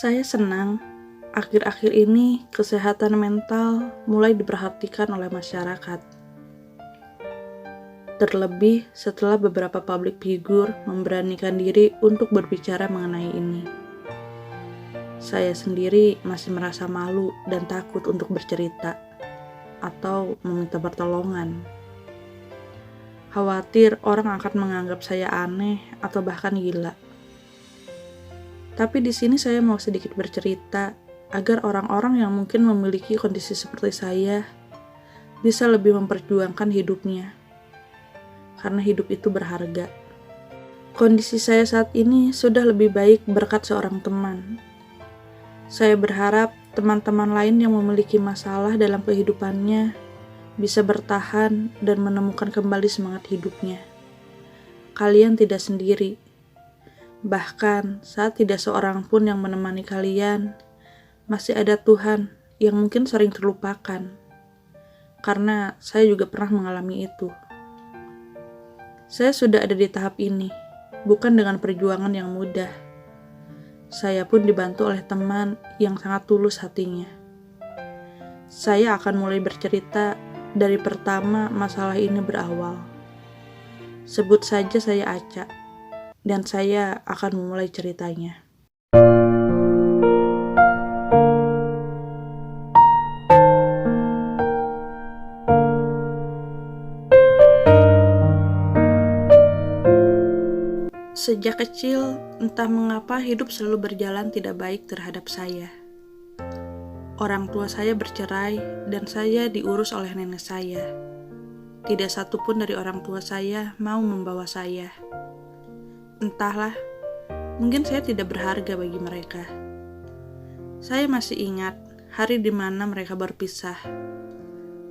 Saya senang akhir-akhir ini kesehatan mental mulai diperhatikan oleh masyarakat. Terlebih setelah beberapa public figure memberanikan diri untuk berbicara mengenai ini. Saya sendiri masih merasa malu dan takut untuk bercerita atau meminta pertolongan. Khawatir orang akan menganggap saya aneh atau bahkan gila. Tapi di sini saya mau sedikit bercerita agar orang-orang yang mungkin memiliki kondisi seperti saya bisa lebih memperjuangkan hidupnya. Karena hidup itu berharga. Kondisi saya saat ini sudah lebih baik berkat seorang teman. Saya berharap teman-teman lain yang memiliki masalah dalam kehidupannya bisa bertahan dan menemukan kembali semangat hidupnya. Kalian tidak sendiri. Bahkan saat tidak seorang pun yang menemani kalian, masih ada Tuhan yang mungkin sering terlupakan. Karena saya juga pernah mengalami itu. Saya sudah ada di tahap ini, bukan dengan perjuangan yang mudah. Saya pun dibantu oleh teman yang sangat tulus hatinya. Saya akan mulai bercerita dari pertama masalah ini berawal. Sebut saja saya Aca. Dan saya akan memulai ceritanya. Sejak kecil, entah mengapa hidup selalu berjalan tidak baik terhadap saya. Orang tua saya bercerai dan saya diurus oleh nenek saya. Tidak satupun dari orang tua saya mau membawa saya. Entahlah, mungkin saya tidak berharga bagi mereka. Saya masih ingat hari di mana mereka berpisah.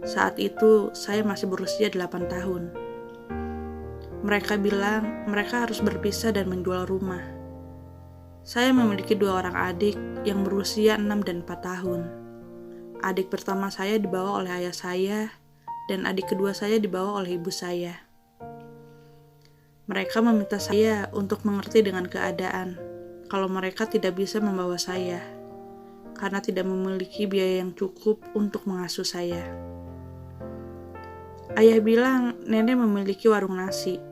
Saat itu saya masih berusia 8 tahun. Mereka bilang mereka harus berpisah dan menjual rumah. Saya memiliki 2 orang adik yang berusia 6 dan 4 tahun. Adik pertama saya dibawa oleh ayah saya dan adik kedua saya dibawa oleh ibu saya. Mereka meminta saya untuk mengerti dengan keadaan kalau mereka tidak bisa membawa saya karena tidak memiliki biaya yang cukup untuk mengasuh saya. Ayah bilang nenek memiliki warung nasi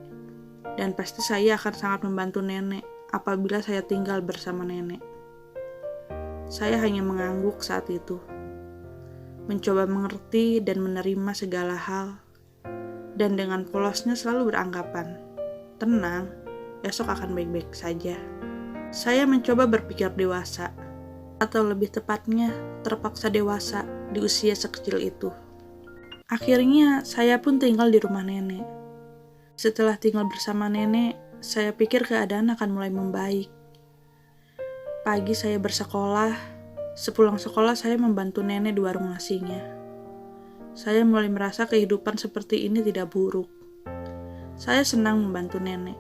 dan pasti saya akan sangat membantu nenek apabila saya tinggal bersama nenek. Saya hanya mengangguk saat itu, mencoba mengerti dan menerima segala hal, dan dengan polosnya selalu beranggapan, tenang, esok akan baik-baik saja. Saya mencoba berpikir dewasa, atau lebih tepatnya terpaksa dewasa di usia sekecil itu. Akhirnya saya pun tinggal di rumah nenek. Setelah tinggal bersama nenek, saya pikir keadaan akan mulai membaik. Pagi saya bersekolah, sepulang sekolah saya membantu nenek di warung nasinya. Saya mulai merasa kehidupan seperti ini tidak buruk. Saya senang membantu nenek.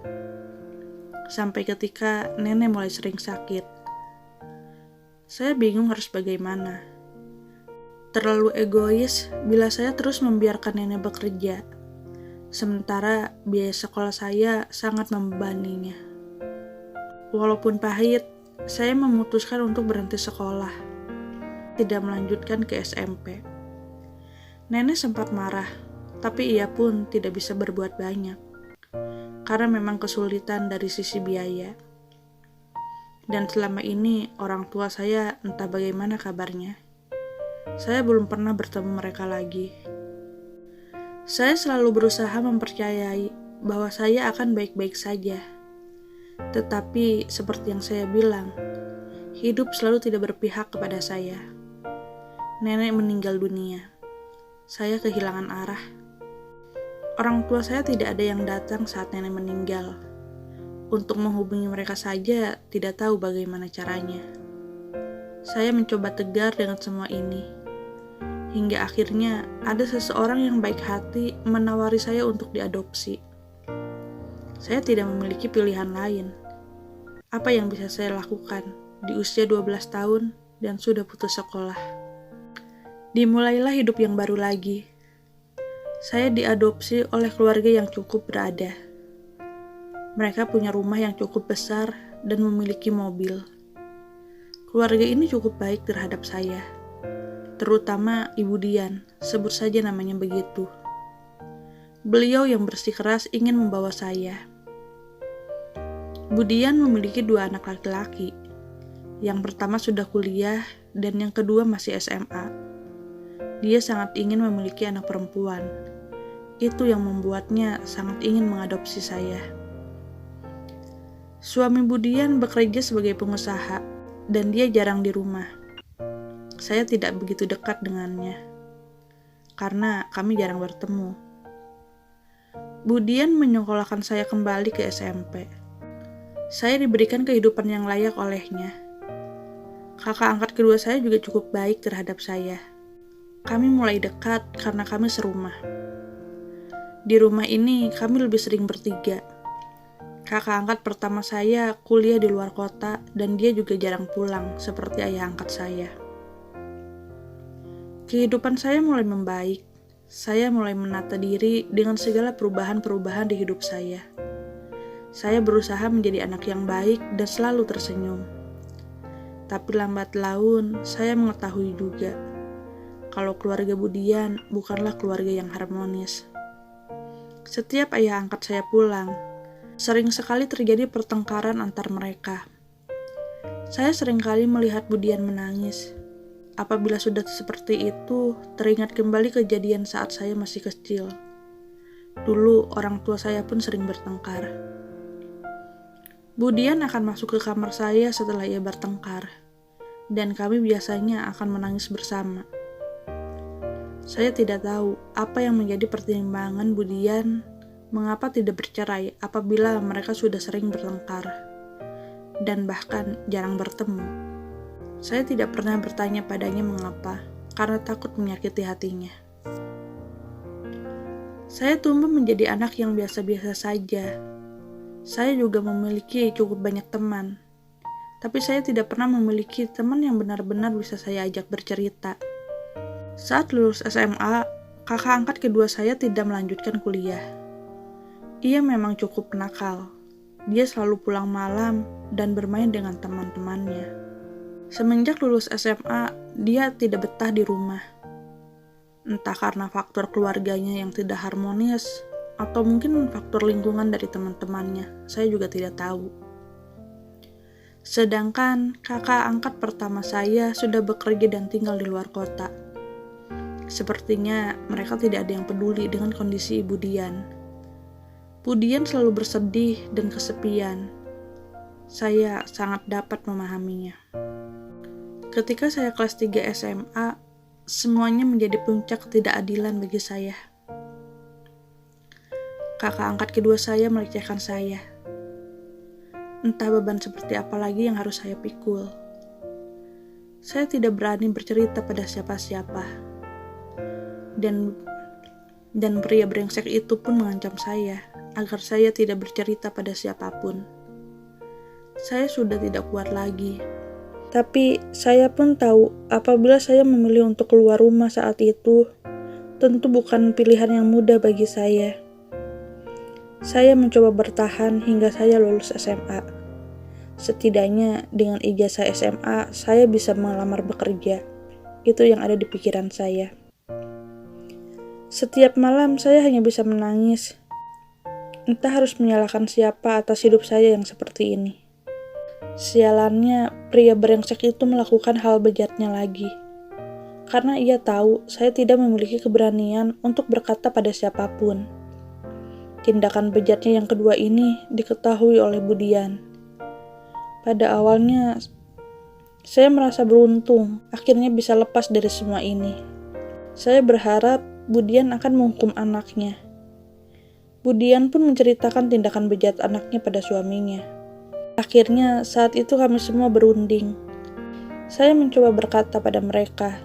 Sampai ketika nenek mulai sering sakit. Saya bingung harus bagaimana. Terlalu egois bila saya terus membiarkan nenek bekerja. Sementara biaya sekolah saya sangat membebaninya. Walaupun pahit, saya memutuskan untuk berhenti sekolah. Tidak melanjutkan ke SMP. Nenek sempat marah, tapi ia pun tidak bisa berbuat banyak. Karena memang kesulitan dari sisi biaya. Dan selama ini orang tua saya entah bagaimana kabarnya. Saya belum pernah bertemu mereka lagi. Saya selalu berusaha mempercayai bahwa saya akan baik-baik saja. Tetapi seperti yang saya bilang, hidup selalu tidak berpihak kepada saya. Nenek meninggal dunia. Saya kehilangan arah. Orang tua saya tidak ada yang datang saat nenek meninggal. Untuk menghubungi mereka saja tidak tahu bagaimana caranya. Saya mencoba tegar dengan semua ini. Hingga akhirnya ada seseorang yang baik hati menawari saya untuk diadopsi. Saya tidak memiliki pilihan lain. Apa yang bisa saya lakukan di usia 12 tahun dan sudah putus sekolah? Dimulailah hidup yang baru lagi. Saya diadopsi oleh keluarga yang cukup berada. Mereka punya rumah yang cukup besar dan memiliki mobil. Keluarga ini cukup baik terhadap saya, terutama Ibu Dian, sebut saja namanya begitu. Beliau yang bersikeras ingin membawa saya. Bu Dian memiliki 2 anak laki-laki. Yang pertama sudah kuliah dan yang kedua masih SMA. Dia sangat ingin memiliki anak perempuan. Itu yang membuatnya sangat ingin mengadopsi saya. Suami Bu Dian bekerja sebagai pengusaha dan dia jarang di rumah. Saya tidak begitu dekat dengannya karena kami jarang bertemu. Bu Dian menyekolahkan saya kembali ke SMP. Saya diberikan kehidupan yang layak olehnya. Kakak angkat kedua saya juga cukup baik terhadap saya. Kami mulai dekat karena kami serumah. Di rumah ini kami lebih sering bertiga. Kakak angkat pertama saya kuliah di luar kota dan dia juga jarang pulang seperti ayah angkat saya. Kehidupan saya mulai membaik. Saya mulai menata diri dengan segala perubahan-perubahan di hidup saya. Saya berusaha menjadi anak yang baik dan selalu tersenyum. Tapi lambat laun saya mengetahui juga kalau keluarga Bu Dian bukanlah keluarga yang harmonis. Setiap ayah angkat saya pulang, sering sekali terjadi pertengkaran antar mereka. Saya seringkali melihat Bu Dian menangis. Apabila sudah seperti itu, teringat kembali kejadian saat saya masih kecil. Dulu orang tua saya pun sering bertengkar. Bu Dian akan masuk ke kamar saya setelah ia bertengkar, dan kami biasanya akan menangis bersama. Saya tidak tahu apa yang menjadi pertimbangan Bu Dian mengapa tidak bercerai apabila mereka sudah sering bertengkar, dan bahkan jarang bertemu. Saya tidak pernah bertanya padanya mengapa, karena takut menyakiti hatinya. Saya tumbuh menjadi anak yang biasa-biasa saja. Saya juga memiliki cukup banyak teman, tapi saya tidak pernah memiliki teman yang benar-benar bisa saya ajak bercerita. Saat lulus SMA, kakak angkat kedua saya tidak melanjutkan kuliah. Ia memang cukup nakal. Dia selalu pulang malam dan bermain dengan teman-temannya. Semenjak lulus SMA, dia tidak betah di rumah. Entah karena faktor keluarganya yang tidak harmonis, atau mungkin faktor lingkungan dari teman-temannya, saya juga tidak tahu. Sedangkan kakak angkat pertama saya sudah bekerja dan tinggal di luar kota. Sepertinya mereka tidak ada yang peduli dengan kondisi Ibu Dian. Bu Dian selalu bersedih dan kesepian. Saya sangat dapat memahaminya. Ketika saya kelas 3 SMA, semuanya menjadi puncak ketidakadilan bagi saya. Kakak angkat kedua saya melecehkan saya. Entah beban seperti apa lagi yang harus saya pikul. Saya tidak berani bercerita pada siapa-siapa. Dan pria brengsek itu pun mengancam saya agar saya tidak bercerita pada siapapun. Saya sudah tidak kuat lagi. Tapi saya pun tahu apabila saya memilih untuk keluar rumah saat itu, tentu bukan pilihan yang mudah bagi saya. Saya mencoba bertahan hingga saya lulus SMA. Setidaknya dengan ijazah SMA, saya bisa melamar bekerja. Itu yang ada di pikiran saya. Setiap malam saya hanya bisa menangis. Entah harus menyalahkan siapa atas hidup saya yang seperti ini. Sialannya, pria brengsek itu melakukan hal bejatnya lagi. Karena ia tahu saya tidak memiliki keberanian untuk berkata pada siapapun. Tindakan bejatnya yang kedua ini diketahui oleh Bu Dian. Pada awalnya, saya merasa beruntung akhirnya bisa lepas dari semua ini. Saya berharap Bu Dian akan menghukum anaknya. Bu Dian pun menceritakan tindakan bejat anaknya pada suaminya. Akhirnya saat itu kami semua berunding. Saya mencoba berkata pada mereka,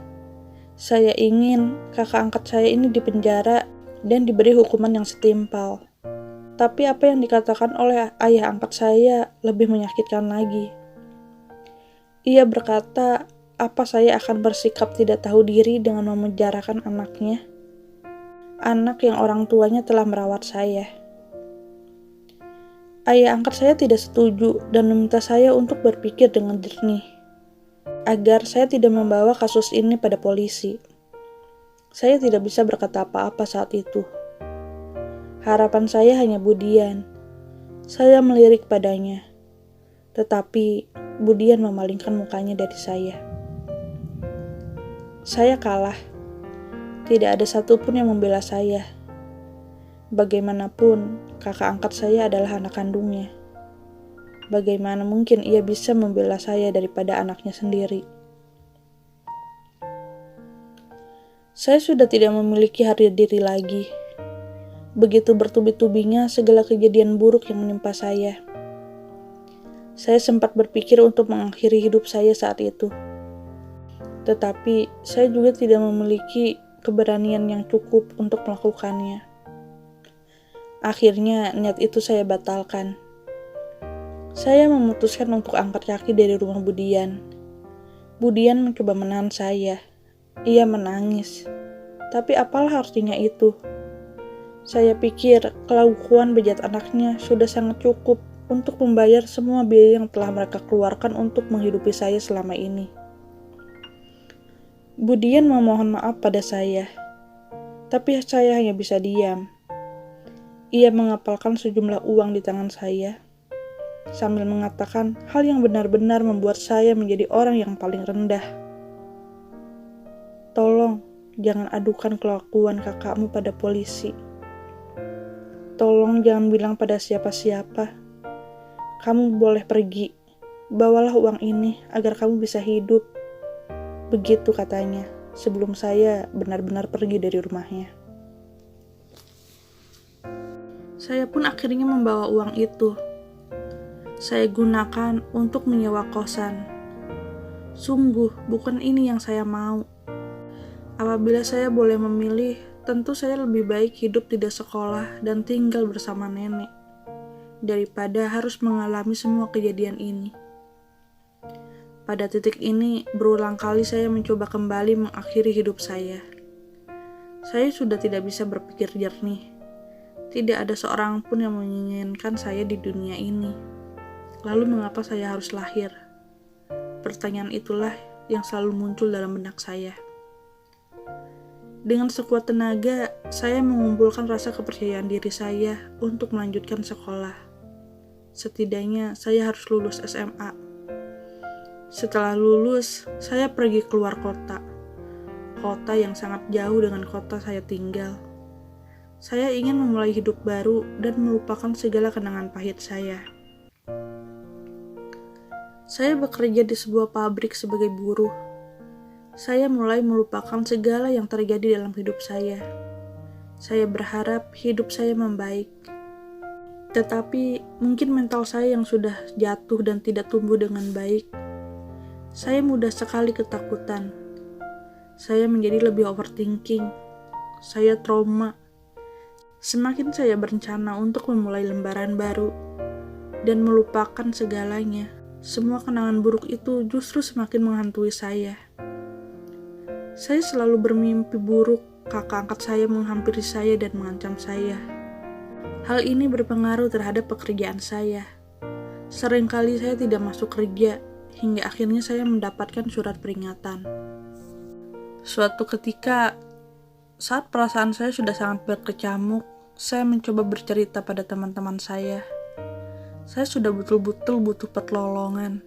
saya ingin kakak angkat saya ini dipenjara dan diberi hukuman yang setimpal. Tapi apa yang dikatakan oleh ayah angkat saya lebih menyakitkan lagi. Ia berkata, apa saya akan bersikap tidak tahu diri dengan memenjarakan anaknya? Anak yang orang tuanya telah merawat saya. Ayah angkat saya tidak setuju dan meminta saya untuk berpikir dengan jernih. agar saya tidak membawa kasus ini pada polisi. Saya tidak bisa berkata apa-apa saat itu. Harapan saya hanya Budian. Saya melirik padanya. Tetapi Budian memalingkan mukanya dari saya. Saya kalah. Tidak ada satupun yang membela saya. Bagaimanapun, kakak angkat saya adalah anak kandungnya. Bagaimana mungkin ia bisa membela saya daripada anaknya sendiri? Saya sudah tidak memiliki harga diri lagi. Begitu bertubi-tubinya segala kejadian buruk yang menimpa saya. Saya sempat berpikir untuk mengakhiri hidup saya saat itu. Tetapi saya juga tidak memiliki keberanian yang cukup untuk melakukannya. Akhirnya niat itu saya batalkan. Saya memutuskan untuk angkat kaki dari rumah Budian. Budian mencoba menahan saya. Ia menangis. Tapi apalah artinya itu? Saya pikir kelakuan bejat anaknya sudah sangat cukup untuk membayar semua biaya yang telah mereka keluarkan untuk menghidupi saya selama ini. Budian memohon maaf pada saya. Tapi saya hanya bisa diam. Ia mengapalkan sejumlah uang di tangan saya, sambil mengatakan hal yang benar-benar membuat saya menjadi orang yang paling rendah. Tolong, jangan adukan kelakuan kakakmu pada polisi. Tolong jangan bilang pada siapa-siapa. Kamu boleh pergi. Bawalah uang ini agar kamu bisa hidup. Begitu katanya, sebelum saya benar-benar pergi dari rumahnya. Saya pun akhirnya membawa uang itu. Saya gunakan untuk menyewa kosan. Sungguh, bukan ini yang saya mau. Apabila saya boleh memilih, tentu saya lebih baik hidup tidak sekolah dan tinggal bersama nenek, daripada harus mengalami semua kejadian ini. Pada titik ini, berulang kali saya mencoba kembali mengakhiri hidup saya. Saya sudah tidak bisa berpikir jernih. Tidak ada seorang pun yang menginginkan saya di dunia ini. Lalu mengapa saya harus lahir? Pertanyaan itulah yang selalu muncul dalam benak saya. Dengan sekuat tenaga, saya mengumpulkan rasa kepercayaan diri saya untuk melanjutkan sekolah. Setidaknya saya harus lulus SMA. Setelah lulus, saya pergi keluar kota. Kota yang sangat jauh dengan kota saya tinggal. Saya ingin memulai hidup baru dan melupakan segala kenangan pahit saya. Saya bekerja di sebuah pabrik sebagai buruh. Saya mulai melupakan segala yang terjadi dalam hidup saya. Saya berharap hidup saya membaik. Tetapi mungkin mental saya yang sudah jatuh dan tidak tumbuh dengan baik. Saya mudah sekali ketakutan. Saya menjadi lebih overthinking. Saya trauma. Semakin saya berencana untuk memulai lembaran baru dan melupakan segalanya, semua kenangan buruk itu justru semakin menghantui saya. Saya selalu bermimpi buruk, kakak angkat saya menghampiri saya dan mengancam saya. Hal ini berpengaruh terhadap pekerjaan saya. Seringkali saya tidak masuk kerja, hingga akhirnya saya mendapatkan surat peringatan. Suatu ketika, saat perasaan saya sudah sangat berkecamuk, saya mencoba bercerita pada teman-teman saya. Saya sudah betul-betul butuh pertolongan.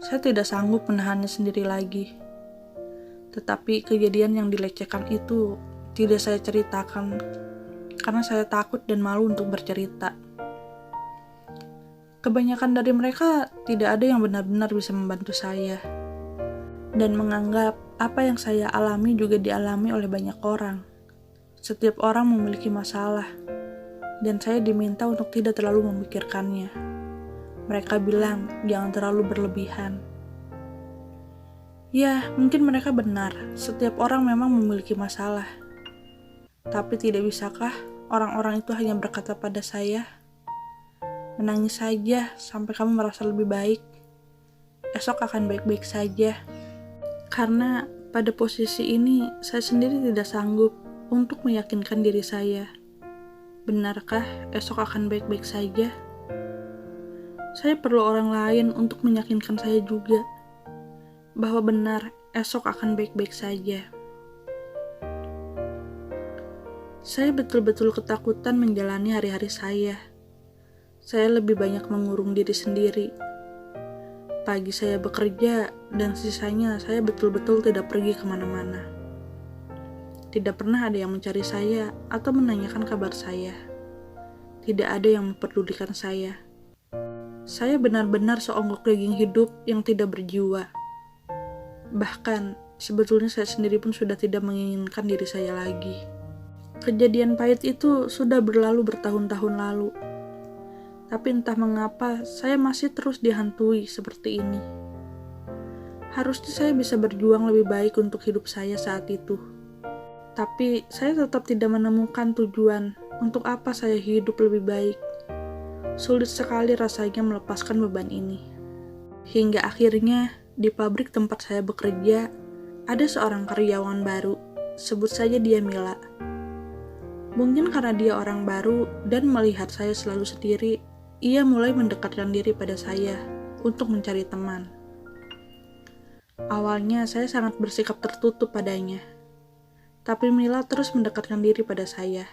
Saya tidak sanggup menahannya sendiri lagi. Tetapi kejadian yang dilecehkan itu tidak saya ceritakan karena saya takut dan malu untuk bercerita. Kebanyakan dari mereka tidak ada yang benar-benar bisa membantu saya dan menganggap apa yang saya alami juga dialami oleh banyak orang. Setiap orang memiliki masalah, dan saya diminta untuk tidak terlalu memikirkannya. Mereka bilang, jangan terlalu berlebihan. Ya, mungkin mereka benar, setiap orang memang memiliki masalah. Tapi tidak bisakah orang-orang itu hanya berkata pada saya, menangis saja sampai kamu merasa lebih baik. Esok akan baik-baik saja. Karena pada posisi ini, saya sendiri tidak sanggup untuk meyakinkan diri saya. Benarkah esok akan baik-baik saja? Saya perlu orang lain untuk meyakinkan saya juga. bahwa benar esok akan baik-baik saja. Saya betul-betul ketakutan menjalani hari-hari saya. Saya lebih banyak mengurung diri sendiri. Pagi saya bekerja, dan sisanya saya betul-betul tidak pergi kemana-mana. Tidak pernah ada yang mencari saya atau menanyakan kabar saya. Tidak ada yang memperdulikan saya. Saya benar-benar seonggok daging hidup yang tidak berjiwa. Bahkan, sebetulnya saya sendiri pun sudah tidak menginginkan diri saya lagi. Kejadian pahit itu sudah berlalu bertahun-tahun lalu. Tapi entah mengapa, saya masih terus dihantui seperti ini. Harusnya saya bisa berjuang lebih baik untuk hidup saya saat itu. Tapi saya tetap tidak menemukan tujuan untuk apa saya hidup lebih baik. Sulit sekali rasanya melepaskan beban ini. Hingga akhirnya, di pabrik tempat saya bekerja, ada seorang karyawan baru, sebut saja dia Mila. Mungkin karena dia orang baru dan melihat saya selalu sendiri, ia mulai mendekatkan diri pada saya untuk mencari teman. Awalnya saya sangat bersikap tertutup padanya, tapi Mila terus mendekatkan diri pada saya.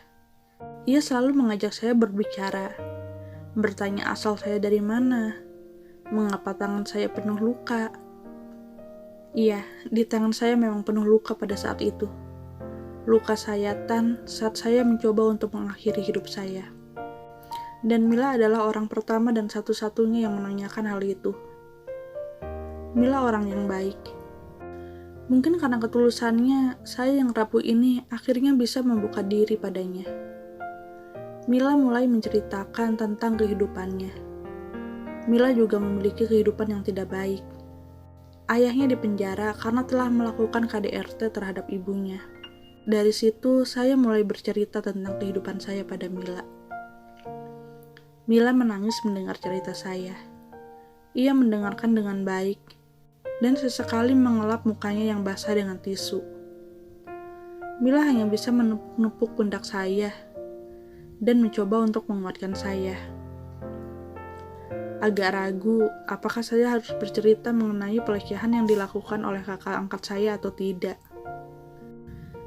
Ia selalu mengajak saya berbicara, bertanya asal saya dari mana, mengapa tangan saya penuh luka. Iya, di tangan saya memang penuh luka pada saat itu. Luka sayatan saat saya mencoba untuk mengakhiri hidup saya. Dan Mila adalah orang pertama dan satu-satunya yang menanyakan hal itu. Mila orang yang baik. Mungkin karena ketulusannya, saya yang rapuh ini akhirnya bisa membuka diri padanya. Mila mulai menceritakan tentang kehidupannya. Mila juga memiliki kehidupan yang tidak baik. Ayahnya dipenjara karena telah melakukan KDRT terhadap ibunya. Dari situ, saya mulai bercerita tentang kehidupan saya pada Mila. Mila menangis mendengar cerita saya. Ia mendengarkan dengan baik, dan sesekali mengelap mukanya yang basah dengan tisu. Mila hanya bisa menepuk pundak saya, dan mencoba untuk menguatkan saya. Agak ragu, apakah saya harus bercerita mengenai pelecehan yang dilakukan oleh kakak angkat saya atau tidak.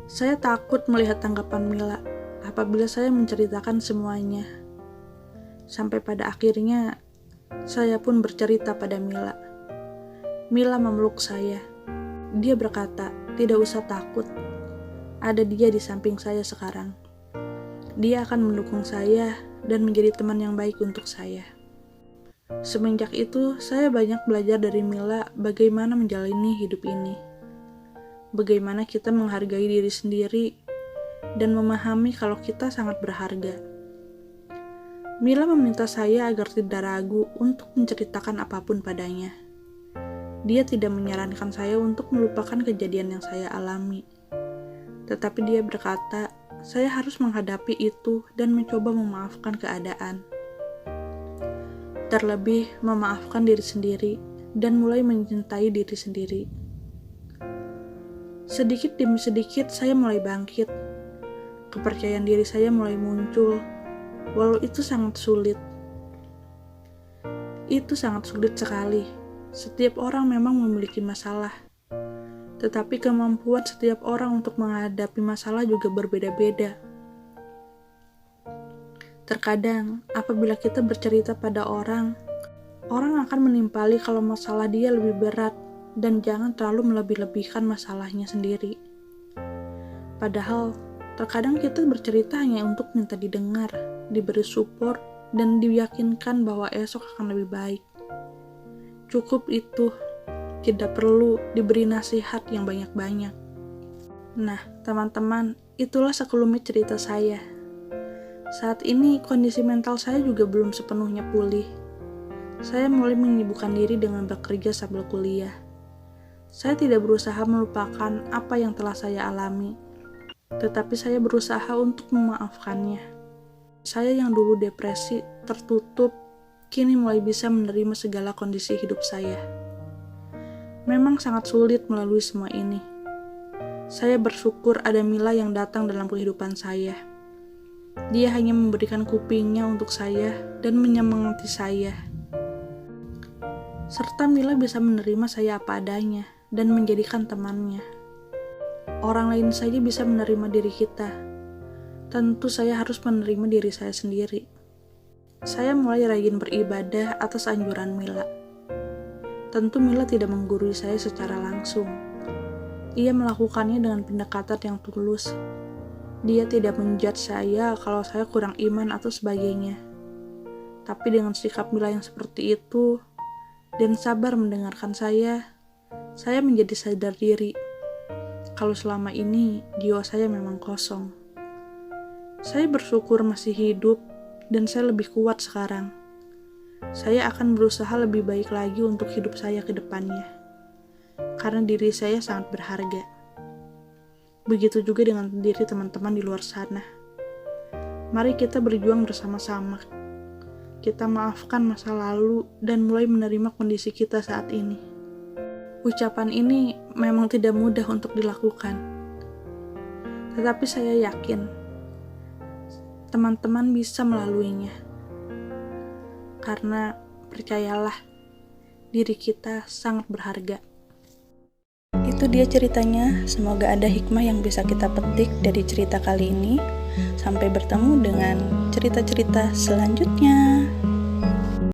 Saya takut melihat tanggapan Mila apabila saya menceritakan semuanya. Sampai pada akhirnya, saya pun bercerita pada Mila. Mila memeluk saya. Dia berkata, tidak usah takut. Ada dia di samping saya sekarang. Dia akan mendukung saya dan menjadi teman yang baik untuk saya. Semenjak itu, saya banyak belajar dari Mila bagaimana menjalani hidup ini. Bagaimana kita menghargai diri sendiri dan memahami kalau kita sangat berharga. Mila meminta saya agar tidak ragu untuk menceritakan apapun padanya. Dia tidak menyarankan saya untuk melupakan kejadian yang saya alami. Tetapi dia berkata, saya harus menghadapi itu dan mencoba memaafkan keadaan. Terlebih memaafkan diri sendiri dan mulai mencintai diri sendiri. Sedikit demi sedikit saya mulai bangkit. Kepercayaan diri saya mulai muncul, walau itu sangat sulit. Itu sangat sulit sekali. Setiap orang memang memiliki masalah. Tetapi kemampuan setiap orang untuk menghadapi masalah juga berbeda-beda. Terkadang, apabila kita bercerita pada orang akan menimpali kalau masalah dia lebih berat, dan jangan terlalu melebih-lebihkan masalahnya sendiri. Padahal, terkadang kita bercerita hanya untuk minta didengar, diberi support, dan diyakinkan bahwa esok akan lebih baik. Cukup itu, tidak perlu diberi nasihat yang banyak-banyak. Nah, teman-teman, itulah sekelumit cerita saya. Saat ini, kondisi mental saya juga belum sepenuhnya pulih. Saya mulai menyibukkan diri dengan bekerja sambil kuliah. Saya tidak berusaha melupakan apa yang telah saya alami, tetapi saya berusaha untuk memaafkannya. Saya yang dulu depresi, tertutup, kini mulai bisa menerima segala kondisi hidup saya. Memang sangat sulit melalui semua ini. Saya bersyukur ada Mila yang datang dalam kehidupan saya. Dia hanya memberikan kupingnya untuk saya dan menyemangati saya. Serta Mila bisa menerima saya apa adanya. dan menjadikan temannya. Orang lain saja bisa menerima diri kita. Tentu saya harus menerima diri saya sendiri. Saya mulai rajin beribadah atas anjuran Mila. Tentu Mila tidak menggurui saya secara langsung. Ia melakukannya dengan pendekatan yang tulus. Dia tidak menjudge saya kalau saya kurang iman atau sebagainya. Tapi dengan sikap Mila yang seperti itu, dan sabar mendengarkan saya menjadi sadar diri. Kalau selama ini, jiwa saya memang kosong. Saya bersyukur masih hidup, dan saya lebih kuat sekarang. Saya akan berusaha lebih baik lagi untuk hidup saya ke depannya. Karena diri saya sangat berharga. Begitu juga dengan diri teman-teman di luar sana. Mari kita berjuang bersama-sama. Kita maafkan masa lalu dan mulai menerima kondisi kita saat ini. Ucapan ini memang tidak mudah untuk dilakukan. Tetapi saya yakin teman-teman bisa melaluinya. Karena percayalah, diri kita sangat berharga. Itu dia ceritanya, semoga ada hikmah yang bisa kita petik dari cerita kali ini. Sampai bertemu dengan cerita-cerita selanjutnya.